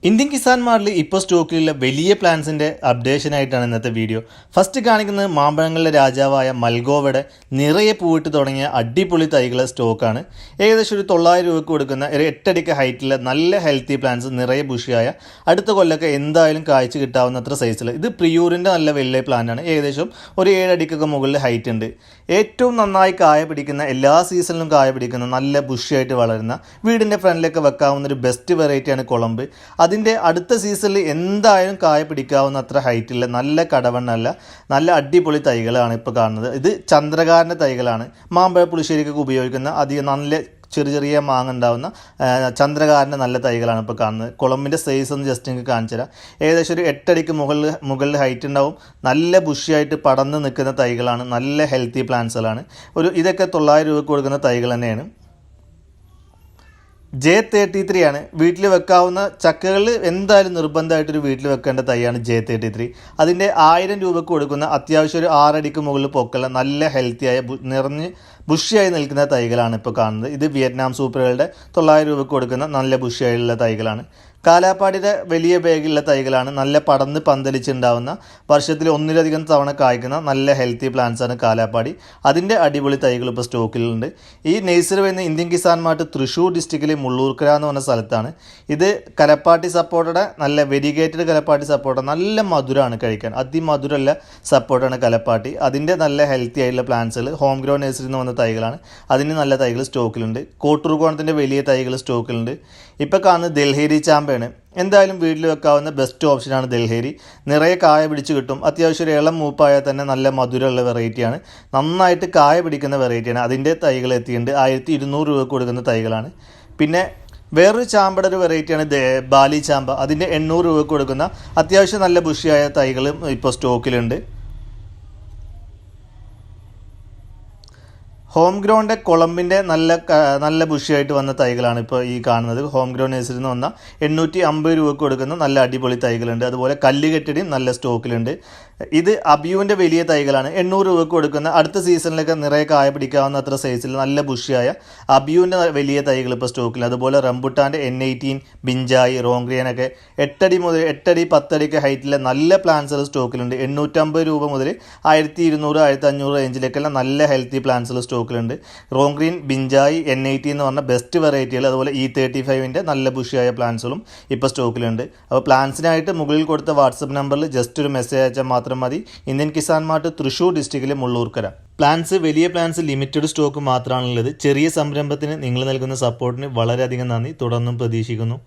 Indian Kisan മാർട്ടിൽ ഇപ്പോൾ സ്റ്റോക്കിലുള്ള വലിയ പ്ലാൻസിൻ്റെ അപ്ഡേഷനായിട്ടാണ് ഇന്നത്തെ വീഡിയോ. ഫസ്റ്റ് കാണിക്കുന്നത് മാമ്പഴങ്ങളുടെ രാജാവായ മൽഗോവയുടെ നിറയെ പൂവിട്ട് തുടങ്ങിയ അടിപൊളി തൈകളെ സ്റ്റോക്കാണ്. ഏകദേശം ഒരു 900 രൂപയ്ക്ക് കൊടുക്കുന്ന ഒരു 8 അടിക്ക് ഹൈറ്റിലെ നല്ല ഹെൽത്തി പ്ലാന്റ്സ്, നിറയെ ബുഷിയായ, അടുത്ത കൊല്ലമൊക്കെ എന്തായാലും കായ്ച്ച കിട്ടാവുന്നത്ര സൈസിൽ. ഇത് പ്രിയൂറിൻ്റെ നല്ല വലിയ പ്ലാന്റാണ്. ഏകദേശം ഒരു 7 അടിക്കൊക്കെ മുകളിൽ ഹൈറ്റ് ഉണ്ട്. ഏറ്റവും നന്നായി കായ പിടിക്കുന്ന, എല്ലാ സീസണിലും കായ പിടിക്കുന്ന, നല്ല ബുഷിയായിട്ട് വളരുന്ന, വീടിൻ്റെ ഫ്രണ്ടിലൊക്കെ വെക്കാവുന്ന ഒരു ബെസ്റ്റ് വെറൈറ്റിയാണ് കൊളംബ്. അതിൻ്റെ അടുത്ത സീസണിൽ എന്തായാലും കായ പിടിക്കാവുന്ന അത്ര ഹൈറ്റില്ല, നല്ല കടവണ്ണല്ല, നല്ല അടിപൊളി തൈകളാണ് ഇപ്പോൾ കാണുന്നത്. ഇത് ചന്ദ്രകാരൻ്റെ തൈകളാണ്. മാമ്പഴ പുളിശ്ശേരിക്കൊക്കെ ഉപയോഗിക്കുന്ന അധികം നല്ല ചെറിയ മാങ്ങ ഉണ്ടാവുന്ന ചന്ദ്രകാരൻ്റെ നല്ല തൈകളാണ് ഇപ്പോൾ കാണുന്നത്. കുളമ്പിൻ്റെ സൈസ് ഒന്ന് ജസ്റ്റ് നിങ്ങൾക്ക് കാണിച്ചു തരാം. ഏകദേശം ഒരു 8 അടിക്ക് മുകളിൽ ഹൈറ്റ് ഉണ്ടാവും. നല്ല ബുഷിയായിട്ട് പടർന്ന് നിൽക്കുന്ന തൈകളാണ്. നല്ല ഹെൽത്തി പ്ലാന്റ്സുകളാണ്. ഇതൊക്കെ 900 രൂപയ്ക്ക് കൊടുക്കുന്ന തൈകൾ തന്നെയാണ്. J33 ആണ്. വീട്ടിൽ വെക്കാവുന്ന ചക്കകളിൽ എന്തായാലും നിർബന്ധമായിട്ടൊരു വീട്ടിൽ വെക്കേണ്ട തൈയാണ് J33. അതിൻ്റെ 1000 രൂപയ്ക്ക് കൊടുക്കുന്ന അത്യാവശ്യം ഒരു 6 അടിക്ക് മുകളിൽ പൊക്കമുള്ള നല്ല ഹെൽത്തിയായ നിറഞ്ഞ് ബുഷിയായി നിൽക്കുന്ന തൈകളാണ് ഇപ്പോൾ കാണുന്നത്. ഇത് വിയറ്റ്നാം സൂപ്പറുകളുടെ 900 രൂപയ്ക്ക് കൊടുക്കുന്ന നല്ല ബുഷിയായുള്ള തൈകളാണ്. കാലാപ്പാടിയുടെ വലിയ ബാഗുള്ള തൈകളാണ്. നല്ല പടർന്ന് പന്തലിച്ചുണ്ടാവുന്ന, വർഷത്തിൽ ഒന്നിലധികം തവണ കായ്ക്കുന്ന നല്ല ഹെൽത്തി പ്ലാന്റ്സാണ് കാലാപ്പാടി. അതിൻ്റെ അടിപൊളി തൈകൾ ഇപ്പോൾ സ്റ്റോക്കിലുണ്ട്. ഈ നേഴ്സറി വരുന്ന ഇന്ത്യൻ കിസാൻ മാർട്ട് തൃശ്ശൂർ ഡിസ്ട്രിക്റ്റിൽ മുള്ളൂർക്കര എന്ന് പറഞ്ഞ സ്ഥലത്താണ്. ഇത് കലപ്പാട്ടി സപ്പോർട്ടയുടെ നല്ല വെരിഗേറ്റഡ് കലപ്പാട്ടി സപ്പോർട്ട, നല്ല മധുരമാണ് കഴിക്കാൻ. അതിമധുരമല്ല സപ്പോർട്ടാണ് കലപ്പാട്ടി. അതിൻ്റെ നല്ല ഹെൽത്തി ആയിട്ടുള്ള പ്ലാന്റ്സുകൾ ഹോം ഗ്രോ നേഴ്സറിയിൽ നിന്ന് വന്ന തൈകളാണ്. അതിന് നല്ല തൈകൾ സ്റ്റോക്കിലുണ്ട്. കോട്ടൂർകോണത്തിൻ്റെ വലിയ തൈകൾ സ്റ്റോക്കിലുണ്ട്. ഇപ്പോൾ കാണുന്നത് ദൽഹേരി ചാമ്പയാണ്. എന്തായാലും വീട്ടിൽ വെക്കാവുന്ന ബെസ്റ്റ് ഓപ്ഷനാണ് ദൽഹേരി. നിറയെ കായ പിടിച്ച് കിട്ടും. അത്യാവശ്യം ഒരു ഇളം മൂപ്പായാൽ തന്നെ നല്ല മധുരമുള്ള വെറൈറ്റിയാണ്. നന്നായിട്ട് കായ പിടിക്കുന്ന വെറൈറ്റിയാണ്. അതിൻ്റെ തൈകൾ എത്തിയിട്ടുണ്ട്. 1200 രൂപ കൊടുക്കുന്ന തൈകളാണ്. പിന്നെ വേറൊരു ചാമ്പയുടെ ഒരു വെറൈറ്റിയാണ് ബാലി ചാമ്പ. അതിൻ്റെ 800 രൂപ കൊടുക്കുന്ന അത്യാവശ്യം നല്ല ബുഷിയായ തൈകളും ഇപ്പോൾ സ്റ്റോക്കിലുണ്ട്. ഹോം ഗ്രൗണ്ടിൻ്റെ കൊളമ്പിൻ്റെ നല്ല ബുഷിയായിട്ട് വന്ന തൈകളാണ് ഇപ്പോൾ ഈ കാണുന്നത്. ഹോം ഗ്രൗണ്ട് നേഴ്സറിയിൽ നിന്ന് വന്ന 850 രൂപയ്ക്ക് കൊടുക്കുന്ന നല്ല അടിപൊളി തൈകളുണ്ട്. അതുപോലെ കല്ലുകെട്ടിടിയും നല്ല സ്റ്റോക്കിലുണ്ട്. ഇത് അബിയുവിൻ്റെ വലിയ തൈകളാണ്. 800 രൂപയ്ക്ക് കൊടുക്കുന്ന അടുത്ത സീസണിലൊക്കെ നിറയെ കായ പിടിക്കാവുന്ന അത്ര സൈസിൽ നല്ല ബുഷിയായ അബിയുവിൻ്റെ വലിയ തൈകൾ ഇപ്പോൾ സ്റ്റോക്കിൽ. അതുപോലെ റംബുട്ടാൻ്റെ N18, ബിഞ്ചായി, റോങ്ക്രിയനൊക്കെ 8 അടി മുതൽ 8 അടി 10 അടിക്ക് ഹൈറ്റിലെ നല്ല പ്ലാന്റ്സുകൾ സ്റ്റോക്കിലുണ്ട്. 850 രൂപ മുതൽ 1200, 1500 റേഞ്ചിലേക്കെല്ലാം നല്ല ഹെൽത്തി പ്ലാന്റ്സുകൾ സ്റ്റോക്കിലുണ്ട്. റോങ്ക്രീൻ, ബിഞ്ചായി, N18 എന്ന് പറഞ്ഞ ബെസ്റ്റ് വെറൈറ്റികൾ, അതുപോലെ E35ൻ്റെ നല്ല ബുഷിയായ പ്ലാന്റ്സുകളും ഇപ്പോൾ സ്റ്റോക്കിലുണ്ട്. അപ്പോൾ പ്ലാന്റ്സിനായിട്ട് മുകളിൽ കൊടുത്ത വാട്സപ്പ് നമ്പറിൽ ജസ്റ്റ് ഒരു മെസ്സേജ് അയച്ചാൽ മാത്രം മതി. ഇന്ത്യൻ കിസാൻ മാർട്ട് തൃശ്ശൂർ ഡിസ്ട്രിക്റ്റിലെ മുള്ളൂർക്കര. വലിയ പ്ലാന്റ്സ് ലിമിറ്റഡ് സ്റ്റോക്ക് മാത്രമാണുള്ളത്. ചെറിയ സംരംഭത്തിന് നിങ്ങൾ നൽകുന്ന സപ്പോർട്ടിന് വളരെയധികം നന്ദി. തുടർന്നും പ്രതീക്ഷിക്കുന്നു.